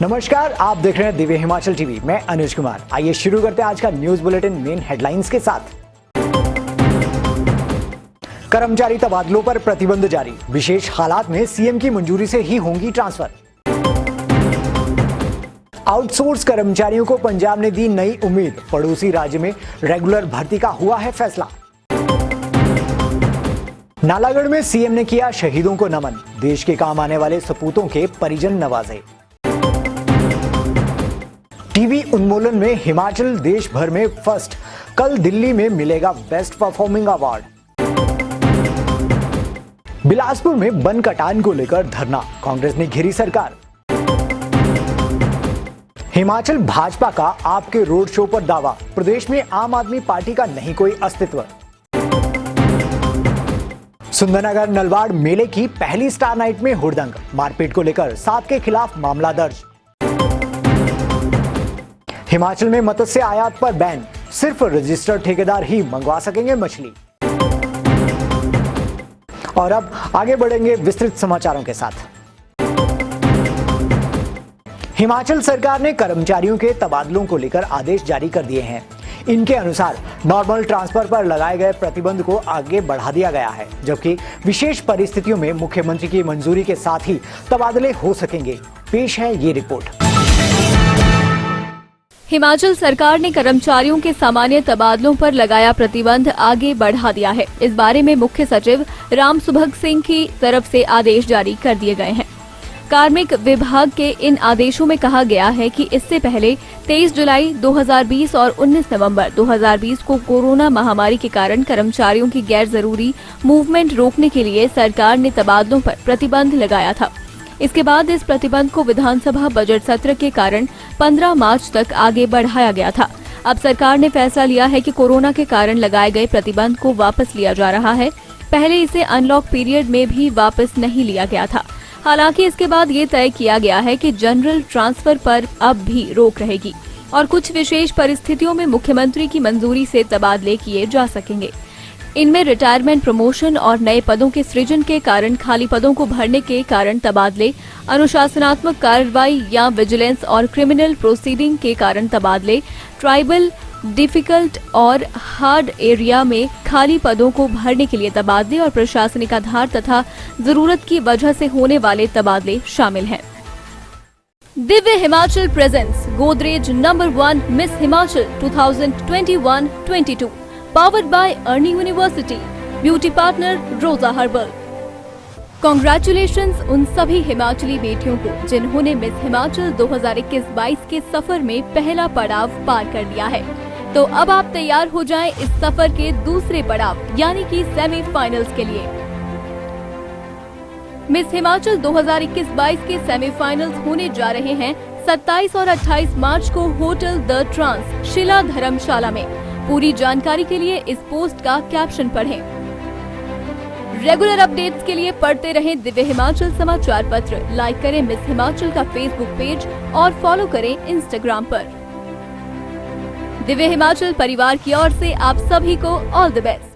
नमस्कार, आप देख रहे हैं दिव्य हिमाचल टीवी। मैं अनुज कुमार। आइए शुरू करते हैं आज का न्यूज बुलेटिन मेन हेडलाइंस के साथ। कर्मचारी तबादलों पर प्रतिबंध जारी, विशेष हालात में सीएम की मंजूरी से ही होंगी ट्रांसफर। आउटसोर्स कर्मचारियों को पंजाब ने दी नई उम्मीद, पड़ोसी राज्य में रेगुलर भर्ती का हुआ है फैसला। नालागढ़ में सीएम ने किया शहीदों को नमन, देश के काम आने वाले सपूतों के परिजन नवाजे। टीवी उन्मूलन में हिमाचल देश भर में फर्स्ट, कल दिल्ली में मिलेगा बेस्ट परफॉर्मिंग अवार्ड। बिलासपुर में वन कटान को लेकर धरना, कांग्रेस ने घेरी सरकार। हिमाचल भाजपा का आपके रोड शो पर दावा, प्रदेश में आम आदमी पार्टी का नहीं कोई अस्तित्व। सुंदरनगर नलवाड़ मेले की पहली स्टार नाइट में हुड़दंग, मारपीट को लेकर 7 के खिलाफ मामला दर्ज। हिमाचल में मत्स्य आयात पर बैन, सिर्फ रजिस्टर्ड ठेकेदार ही मंगवा सकेंगे मछली। और अब आगे बढ़ेंगे विस्तृत समाचारों के साथ। हिमाचल सरकार ने कर्मचारियों के तबादलों को लेकर आदेश जारी कर दिए हैं। इनके अनुसार नॉर्मल ट्रांसफर पर लगाए गए प्रतिबंध को आगे बढ़ा दिया गया है, जबकि विशेष परिस्थितियों में मुख्यमंत्री की मंजूरी के साथ ही तबादले हो सकेंगे। पेश है ये रिपोर्ट। हिमाचल सरकार ने कर्मचारियों के सामान्य तबादलों पर लगाया प्रतिबंध आगे बढ़ा दिया है। इस बारे में मुख्य सचिव राम सुभग सिंह की तरफ से आदेश जारी कर दिए गए हैं। कार्मिक विभाग के इन आदेशों में कहा गया है कि इससे पहले 23 जुलाई 2020 और 19 नवंबर 2020 को कोरोना महामारी के कारण कर्मचारियों की गैर जरूरी मूवमेंट रोकने के लिए सरकार ने तबादलों पर प्रतिबंध लगाया था। इसके बाद इस प्रतिबंध को विधानसभा बजट सत्र के कारण 15 मार्च तक आगे बढ़ाया गया था। अब सरकार ने फैसला लिया है कि कोरोना के कारण लगाए गए प्रतिबंध को वापस लिया जा रहा है। पहले इसे अनलॉक पीरियड में भी वापस नहीं लिया गया था। हालांकि इसके बाद ये तय किया गया है कि जनरल ट्रांसफर पर अब भी रोक रहेगी और कुछ विशेष परिस्थितियों में मुख्यमंत्री की मंजूरी से तबादले किए जा सकेंगे। इनमें रिटायरमेंट, प्रमोशन और नए पदों के सृजन के कारण, खाली पदों को भरने के कारण तबादले, अनुशासनात्मक कार्रवाई या विजिलेंस और क्रिमिनल प्रोसीडिंग के कारण तबादले, ट्राइबल, डिफिकल्ट और हार्ड एरिया में खाली पदों को भरने के लिए तबादले और प्रशासनिक आधार तथा जरूरत की वजह से होने वाले तबादले शामिल हैं। Divya Himachal presents Godrej number 1 miss Himachal 2021-22 powered by Ernie University, beauty partner Rosa Herbal। Congratulations उन सभी हिमाचली बेटियों को जिन्होंने मिस हिमाचल 2021-22 के सफर में पहला पड़ाव पार कर लिया है। तो अब आप तैयार हो जाएं इस सफर के दूसरे पड़ाव यानी कि सेमीफाइनल्स के लिए। मिस हिमाचल 2021-22 के सेमीफाइनल्स होने जा रहे हैं 27 और 28 मार्च को होटल द ट्रांस शिला धर्मशाला में। पूरी जानकारी के लिए इस पोस्ट का कैप्शन पढ़ें। रेगुलर अपडेट्स के लिए पढ़ते रहें दिव्य हिमाचल समाचार पत्र, लाइक करें मिस हिमाचल का फेसबुक पेज और फॉलो करें इंस्टाग्राम पर। दिव्य हिमाचल परिवार की ओर से आप सभी को ऑल द बेस्ट।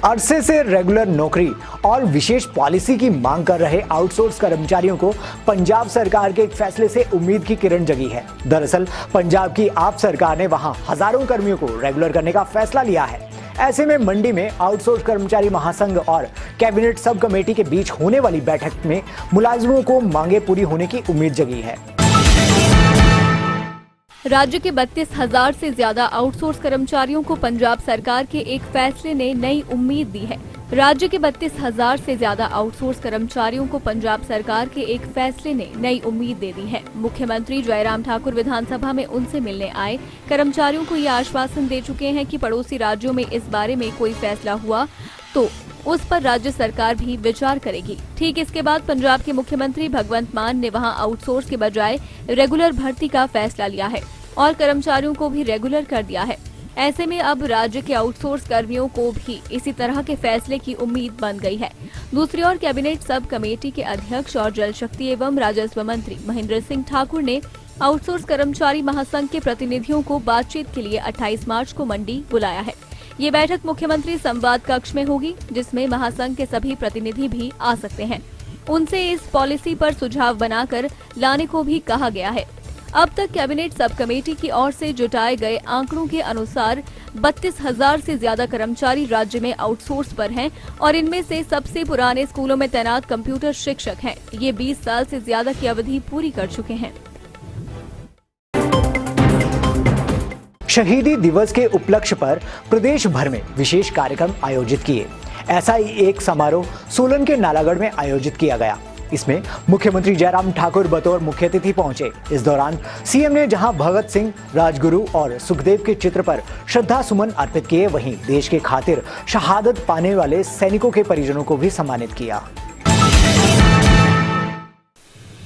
अरसे से रेगुलर नौकरी और विशेष पॉलिसी की मांग कर रहे आउटसोर्स कर्मचारियों को पंजाब सरकार के एक फैसले से उम्मीद की किरण जगी है। दरअसल पंजाब की आप सरकार ने वहां हजारों कर्मियों को रेगुलर करने का फैसला लिया है। ऐसे में मंडी में आउटसोर्स कर्मचारी महासंघ और कैबिनेट सब कमेटी के बीच होने वाली बैठक में मुलाजिमों को मांगे पूरी होने की उम्मीद जगी है। राज्य के 32,000 से ज्यादा आउटसोर्स कर्मचारियों को पंजाब सरकार के एक फैसले ने नई उम्मीद दी है। राज्य के 32,000 से ज्यादा आउटसोर्स कर्मचारियों को पंजाब सरकार के एक फैसले ने नई उम्मीद दे दी है। मुख्यमंत्री जयराम ठाकुर विधानसभा में उनसे मिलने आए कर्मचारियों को ये आश्वासन दे चुके हैं कि पड़ोसी राज्यों में इस बारे में कोई फैसला हुआ तो उस पर राज्य सरकार भी विचार करेगी। ठीक इसके बाद पंजाब के मुख्यमंत्री भगवंत मान ने वहां आउटसोर्स के बजाय रेगुलर भर्ती का फैसला लिया है और कर्मचारियों को भी रेगुलर कर दिया है। ऐसे में अब राज्य के आउटसोर्स कर्मियों को भी इसी तरह के फैसले की उम्मीद बन गई है। दूसरी ओर कैबिनेट सब कमेटी के अध्यक्ष और जल शक्ति एवं राजस्व मंत्री महेंद्र सिंह ठाकुर ने आउटसोर्स कर्मचारी महासंघ के प्रतिनिधियों को बातचीत के लिए 28 मार्च को मंडी बुलाया है। ये बैठक मुख्यमंत्री संवाद कक्ष में होगी, जिसमें महासंघ के सभी प्रतिनिधि भी आ सकते हैं। उनसे इस पॉलिसी पर सुझाव बनाकर लाने को भी कहा गया है। अब तक कैबिनेट सब कमेटी की ओर से जुटाए गए आंकड़ों के अनुसार 32,000 से ज्यादा कर्मचारी राज्य में आउटसोर्स पर हैं और इनमें से सबसे पुराने स्कूलों में तैनात कंप्यूटर शिक्षक हैं। ये 20 साल से ज्यादा की अवधि पूरी कर चुके हैं। शहीदी दिवस के उपलक्ष्य पर प्रदेश भर में विशेष कार्यक्रम आयोजित किए। ऐसा ही एक समारोह सोलन के नालागढ़ में आयोजित किया गया। इसमें मुख्यमंत्री जयराम ठाकुर बतौर मुख्य अतिथि पहुंचे। इस दौरान सीएम ने जहां भगत सिंह, राजगुरु और सुखदेव के चित्र पर श्रद्धा सुमन अर्पित किए, वहीं देश के खातिर शहादत पाने वाले सैनिकों के परिजनों को भी सम्मानित किया।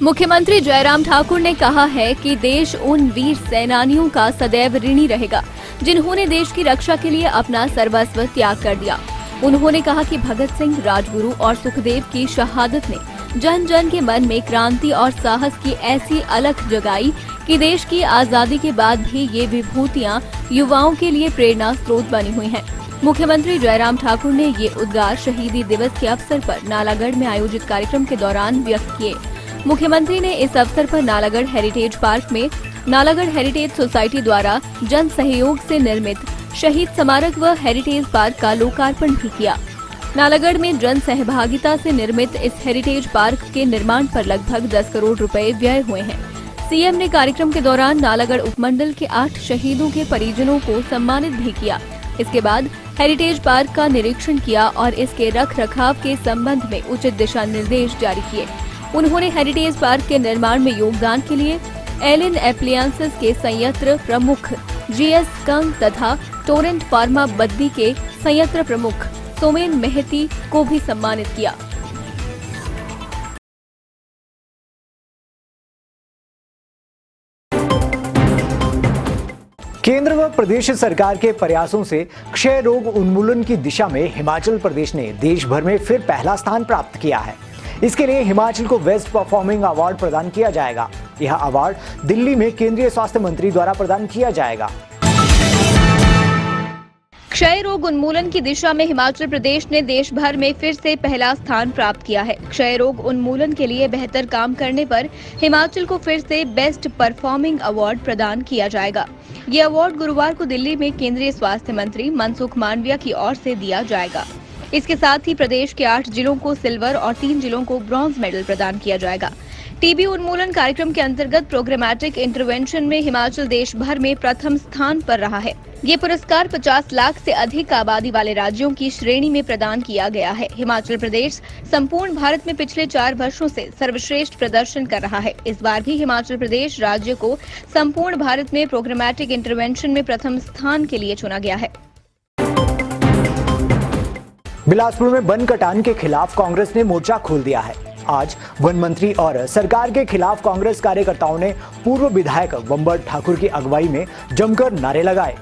मुख्यमंत्री जयराम ठाकुर ने कहा है कि देश उन वीर सेनानियों का सदैव ऋणी रहेगा जिन्होंने देश की रक्षा के लिए अपना सर्वस्व त्याग कर दिया। उन्होंने कहा कि भगत सिंह, राजगुरु और सुखदेव की शहादत ने जन जन के मन में क्रांति और साहस की ऐसी अलख जगाई कि देश की आजादी के बाद भी ये विभूतियां युवाओं के लिए प्रेरणा स्रोत बनी हुई हैं। मुख्यमंत्री जयराम ठाकुर ने ये उद्गार शहीदी दिवस के अवसर पर नालागढ़ में आयोजित कार्यक्रम के दौरान व्यक्त किए। मुख्यमंत्री ने इस अवसर पर नालागढ़ हेरिटेज पार्क में नालागढ़ हेरिटेज सोसाइटी द्वारा जन सहयोग से निर्मित शहीद स्मारक व हेरिटेज पार्क का लोकार्पण भी किया। नालागढ़ में जन सहभागिता से निर्मित इस हेरिटेज पार्क के निर्माण पर लगभग 10 करोड़ रुपए व्यय हुए हैं। सीएम ने कार्यक्रम के दौरान नालागढ़ उपमंडल के 8 शहीदों के परिजनों को सम्मानित भी किया। इसके बाद हेरिटेज पार्क का निरीक्षण किया और इसके रख रखाव के संबंध में उचित दिशा निर्देश जारी किए। उन्होंने हेरिटेज पार्क के निर्माण में योगदान के लिए एलिन एप्लियंसेस के संयंत्र प्रमुख जीएस कंग तथा टोरेंट फार्मा बद्दी के संयंत्र प्रमुख सोमेन मेहती को भी सम्मानित किया। केंद्र व प्रदेश सरकार के प्रयासों से क्षय रोग उन्मूलन की दिशा में हिमाचल प्रदेश ने देश भर में फिर पहला स्थान प्राप्त किया है। इसके लिए हिमाचल को बेस्ट परफॉर्मिंग अवार्ड प्रदान किया जाएगा। यह अवार्ड दिल्ली में केंद्रीय स्वास्थ्य मंत्री द्वारा प्रदान किया जाएगा। क्षय रोग उन्मूलन की दिशा में हिमाचल प्रदेश ने देश भर में फिर से पहला स्थान प्राप्त किया है। क्षय रोग उन्मूलन के लिए बेहतर काम करने पर हिमाचल को फिर से बेस्ट परफॉर्मिंग अवार्ड प्रदान किया जाएगा। ये अवार्ड गुरुवार को दिल्ली में केंद्रीय स्वास्थ्य मंत्री मनसुख मांडविया की ओर से दिया जाएगा। इसके साथ ही प्रदेश के 8 जिलों को सिल्वर और 3 जिलों को ब्रॉन्ज मेडल प्रदान किया जाएगा। टीबी उन्मूलन कार्यक्रम के अंतर्गत प्रोग्रामेटिक इंटरवेंशन में हिमाचल देश भर में प्रथम स्थान पर रहा है। ये पुरस्कार 50 लाख से अधिक आबादी वाले राज्यों की श्रेणी में प्रदान किया गया है। हिमाचल प्रदेश संपूर्ण भारत में पिछले 4 वर्षों से सर्वश्रेष्ठ प्रदर्शन कर रहा है। इस बार भी हिमाचल प्रदेश राज्य को संपूर्ण भारत में प्रोग्रामेटिक इंटरवेंशन में प्रथम स्थान के लिए चुना गया है। बिलासपुर में वन कटान के खिलाफ कांग्रेस ने मोर्चा खोल दिया है। आज वन मंत्री और सरकार के खिलाफ कांग्रेस कार्यकर्ताओं ने पूर्व विधायक बंबर ठाकुर की अगुवाई में जमकर नारे लगाए।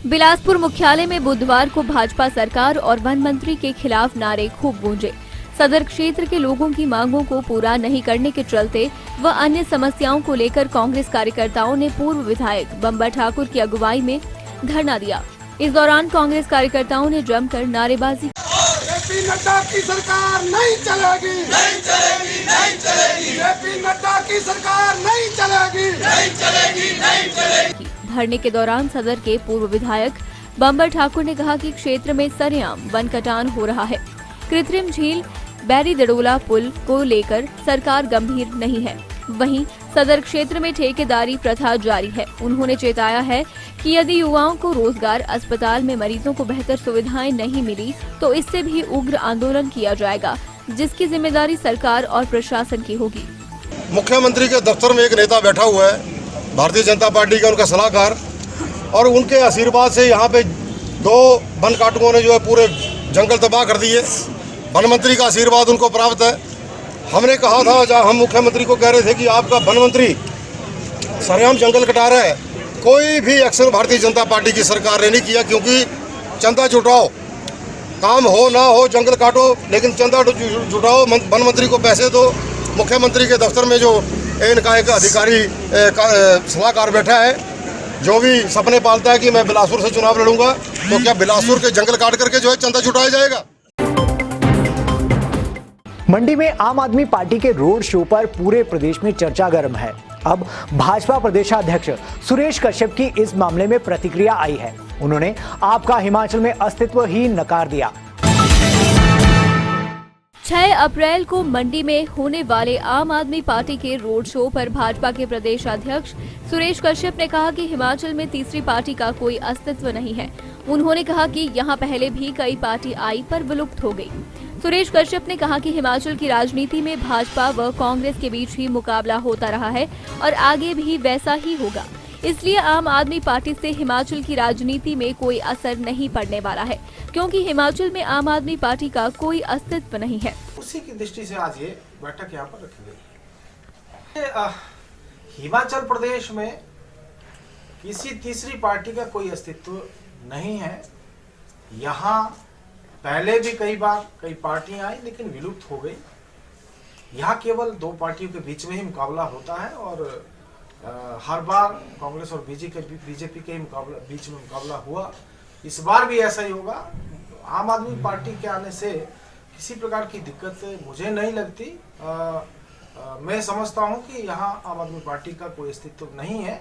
बिलासपुर मुख्यालय में बुधवार को भाजपा सरकार और वन मंत्री के खिलाफ नारे खूब गूंजे। सदर क्षेत्र के लोगों की मांगों को पूरा नहीं करने के चलते व अन्य समस्याओं को लेकर कांग्रेस कार्यकर्ताओं ने पूर्व विधायक बंबर ठाकुर की अगुवाई में धरना दिया। इस दौरान कांग्रेस कार्यकर्ताओं ने जमकर नारेबाजी जेपी नड्डा की सरकार नहीं चलेगी, नहीं चलेगी, नहीं चलेगी। जेपी नड्डा की सरकार नहीं चलेगी, नहीं चलेगी, नहीं चलेगी। धरने के दौरान सदर के पूर्व विधायक बंबर ठाकुर ने कहा कि क्षेत्र में सरेआम वन कटान हो रहा है। कृत्रिम झील बैरी दड़ोला पुल को लेकर सरकार गंभीर नहीं है। वहीं सदर क्षेत्र में ठेकेदारी प्रथा जारी है। उन्होंने चेताया है कि यदि युवाओं को रोजगार, अस्पताल में मरीजों को बेहतर सुविधाएं नहीं मिली तो इससे भी उग्र आंदोलन किया जाएगा, जिसकी जिम्मेदारी सरकार और प्रशासन की होगी। मुख्यमंत्री के दफ्तर में एक नेता बैठा हुआ है, भारतीय जनता पार्टी का उनका सलाहकार, और उनके आशीर्वाद से यहाँ पे 2 वन काटुओं ने जो है पूरे जंगल तबाह कर दिए। वन मंत्री का आशीर्वाद उनको प्राप्त है। हमने कहा था, जहाँ हम मुख्यमंत्री को कह रहे थे कि आपका वन मंत्री सरेआम जंगल कटा रहा है, कोई भी एक्शन भारतीय जनता पार्टी की सरकार ने नहीं किया, क्योंकि चंदा जुटाओ, काम हो ना हो जंगल काटो, लेकिन चंदा जुटाओ, वन मंत्री को पैसे दो। मुख्यमंत्री के दफ्तर में जो इनका एक अधिकारी सलाहकार बैठा है, जो भी सपने पालता है कि मैं बिलासपुर से चुनाव लड़ूंगा, तो क्या बिलासपुर के जंगल काट करके जो है चंदा जुटाया जाएगा? मंडी में आम आदमी पार्टी के रोड शो पर पूरे प्रदेश में चर्चा गर्म है। अब भाजपा प्रदेशाध्यक्ष सुरेश कश्यप की इस मामले में प्रतिक्रिया आई है। उन्होंने आपका हिमाचल में अस्तित्व ही नकार दिया। 6 अप्रैल को मंडी में होने वाले आम आदमी पार्टी के रोड शो पर भाजपा के प्रदेश अध्यक्ष सुरेश कश्यप ने कहा कि हिमाचल में तीसरी पार्टी का कोई अस्तित्व नहीं है। उन्होंने कहा कि यहां पहले भी कई पार्टी आई पर विलुप्त हो गई। सुरेश कश्यप ने कहा कि हिमाचल की राजनीति में भाजपा व कांग्रेस के बीच ही मुकाबला होता रहा है और आगे भी वैसा ही होगा। इसलिए आम आदमी पार्टी से हिमाचल की राजनीति में कोई असर नहीं पड़ने वाला है, क्योंकि हिमाचल में आम आदमी पार्टी का कोई अस्तित्व नहीं है। उसी की दृष्टि से आज ये बैठक यहाँ पर रखी गई है। हिमाचल प्रदेश में किसी तीसरी पार्टी का कोई अस्तित्व नहीं है। यहाँ पहले भी कई बार कई पार्टियां आई लेकिन विलुप्त हो गई। यहाँ केवल 2 पार्टियों के बीच में ही मुकाबला होता है और हर बार कांग्रेस और बीजेपी के बीच में मुकाबला हुआ। इस बार भी ऐसा ही होगा। आम आदमी पार्टी के आने से किसी प्रकार की दिक्कत मुझे नहीं लगती। मैं समझता हूं कि यहाँ आम आदमी पार्टी का कोई अस्तित्व नहीं है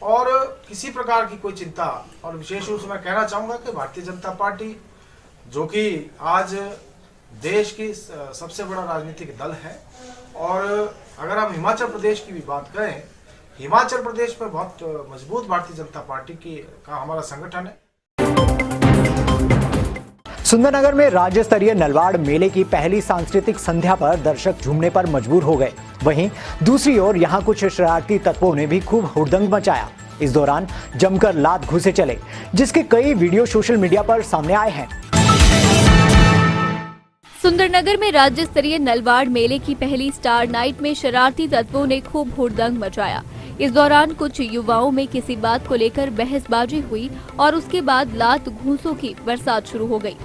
और किसी प्रकार की कोई चिंता। और विशेष रूप से मैं कहना चाहूँगा कि भारतीय जनता पार्टी, जो कि आज देश की सबसे बड़ा राजनीतिक दल है, और अगर हम हिमाचल प्रदेश की भी बात करें, हिमाचल प्रदेश में बहुत मजबूत भारतीय जनता पार्टी का हमारा संगठन है। सुंदरनगर में राज्य स्तरीय नलवाड़ मेले की पहली सांस्कृतिक संध्या पर दर्शक झूमने पर मजबूर हो गए। वहीं दूसरी ओर यहां कुछ शरारती तत्वों ने भी खूब हुड़दंग मचाया। इस दौरान जमकर लात घुसे चले, जिसके कई वीडियो सोशल मीडिया पर सामने आए हैं। सुंदरनगर में राज्य स्तरीय नलवाड़ मेले की पहली स्टार नाइट में शरारती तत्वों ने खूब हुड़दंग मचाया। इस दौरान कुछ युवाओं में किसी बात को लेकर बहसबाजी हुई और उसके बाद लात घूंसों की बरसात शुरू हो गई।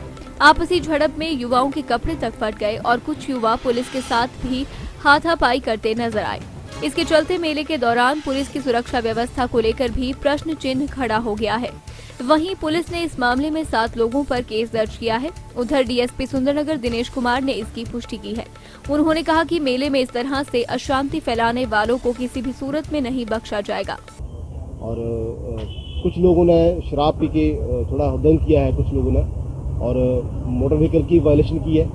आपसी झड़प में युवाओं के कपड़े तक फट गए और कुछ युवा पुलिस के साथ भी हाथापाई करते नजर आए। इसके चलते मेले के दौरान पुलिस की सुरक्षा व्यवस्था को लेकर भी प्रश्न चिन्ह खड़ा हो गया है। वहीं पुलिस ने इस मामले में 7 लोगों पर केस दर्ज किया है। उधर डीएसपी सुंदरनगर दिनेश कुमार ने इसकी पुष्टि की है। उन्होंने कहा कि मेले में इस तरह से अशांति फैलाने वालों को किसी भी सूरत में नहीं बख्शा जाएगा। और कुछ लोगों ने शराब पी के थोड़ा हुड़दंग किया है, कुछ लोगों ने, और मोटर व्हीकल की वायलेशन की है।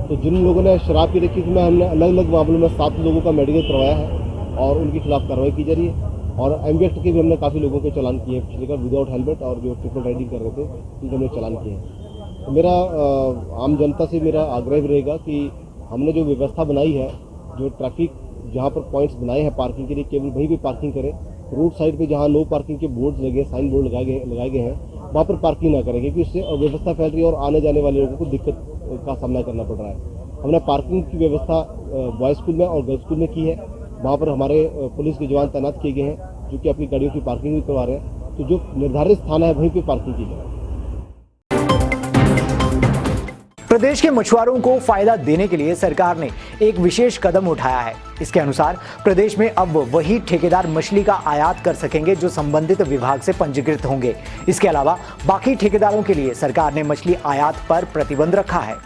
तो जिन लोगों ने शराब पी रखी, उसमें हमने अलग अलग मामलों में 7 लोगों का मेडिकल करवाया है और उनके खिलाफ कार्रवाई की जा रही है। और एमवी एक्ट के भी हमने काफ़ी लोगों के चालान किए हैं, पिछले का विदाउट हेलमेट और जो ट्रिपल राइडिंग कर रहे थे उनके हमने चालान किए हैं। तो मेरा आम जनता से मेरा आग्रह भी रहेगा कि हमने जो व्यवस्था बनाई है, जो ट्रैफिक जहाँ पर पॉइंट्स बनाए हैं पार्किंग के लिए, केवल वहीं पर पार्किंग करें। रोड साइड पे जहाँ नो पार्किंग के बोर्ड लगे, साइन बोर्ड लगाए गए हैं, वहाँ पर पार्किंग ना करें, क्योंकि उससे अव्यवस्था फैल रही है और आने जाने वाले लोगों को दिक्कत का सामना करना पड़ रहा है। हमने पार्किंग की व्यवस्था बॉयज़ स्कूल में और गर्ल्स स्कूल में की है। वहाँ पर हमारे पुलिस के जवान तैनात किए गए हैं, जो कि अपनी गाड़ियों की पार्किंग भी करवा रहे हैं। तो जो निर्धारित स्थान है वहीं पर पार्किंग की जाए। प्रदेश के मछुआरों को फायदा देने के लिए सरकार ने एक विशेष कदम उठाया है। इसके अनुसार प्रदेश में अब वही ठेकेदार मछली का आयात कर सकेंगे जो संबंधित विभाग से पंजीकृत होंगे। इसके अलावा बाकी ठेकेदारों के लिए सरकार ने मछली आयात पर प्रतिबंध रखा है।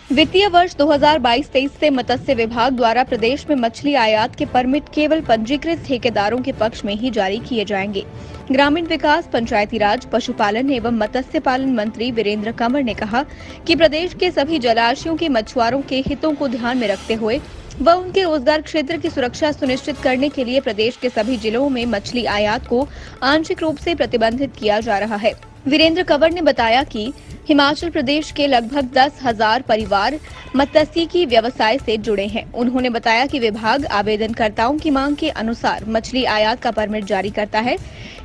वित्तीय वर्ष 2022-23 से मत्स्य विभाग द्वारा प्रदेश में मछली आयात के परमिट केवल पंजीकृत ठेकेदारों के पक्ष में ही जारी किए जाएंगे। ग्रामीण विकास, पंचायती राज, पशुपालन एवं मत्स्य पालन मंत्री वीरेंद्र कंवर ने कहा कि प्रदेश के सभी जलाशयों के मछुआरों के हितों को ध्यान में रखते हुए व उनके रोजगार क्षेत्र की सुरक्षा सुनिश्चित करने के लिए प्रदेश के सभी जिलों में मछली आयात को आंशिक रूप से प्रतिबंधित किया जा रहा है। वीरेंद्र कंवर ने बताया कि हिमाचल प्रदेश के लगभग 10,000 परिवार मत्स्यिकी व्यवसाय से जुड़े हैं। उन्होंने बताया कि विभाग आवेदनकर्ताओं की मांग के अनुसार मछली आयात का परमिट जारी करता है।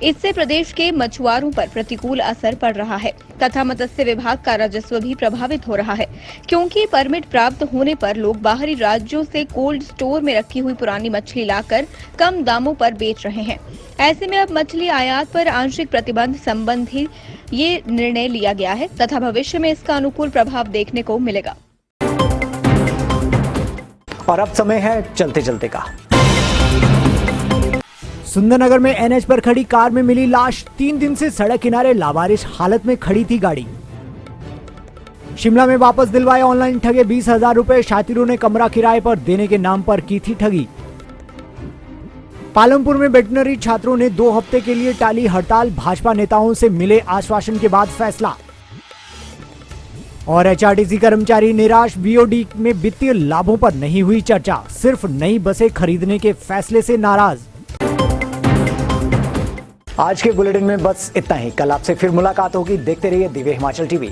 इससे प्रदेश के मछुआरों पर प्रतिकूल असर पड़ रहा है तथा मत्स्य विभाग का राजस्व भी प्रभावित हो रहा है, क्योंकि परमिट प्राप्त होने पर लोग बाहरी राज्यों से कोल्ड स्टोर में रखी हुई पुरानी मछली लाकर कम दामों पर बेच रहे हैं। ऐसे में अब मछली आयात पर आंशिक प्रतिबंध संबंधी ये निर्णय लिया गया है तथा भविष्य में इसका अनुकूल प्रभाव देखने को मिलेगा। और अब समय है चलते चलते का। सुंदरनगर में एनएच पर खड़ी कार में मिली लाश। 3 दिन से सड़क किनारे लावारिस हालत में खड़ी थी गाड़ी। शिमला में वापस दिलवाए ऑनलाइन ठगे 20,000 रुपए, शातिरों ने कमरा किराए पर देने के नाम पर की थी ठगी। पालमपुर में वेटनरी छात्रों ने 2 हफ्ते के लिए टाली हड़ताल, भाजपा नेताओं से मिले आश्वासन के बाद फैसला। और एचआरटीसी कर्मचारी निराश, बीओडी में वित्तीय लाभों पर नहीं हुई चर्चा, सिर्फ नई बसें खरीदने के फैसले से नाराज। आज के बुलेटिन में बस इतना ही। कल आपसे फिर मुलाकात होगी। देखते रहिए दिव्य हिमाचल टीवी।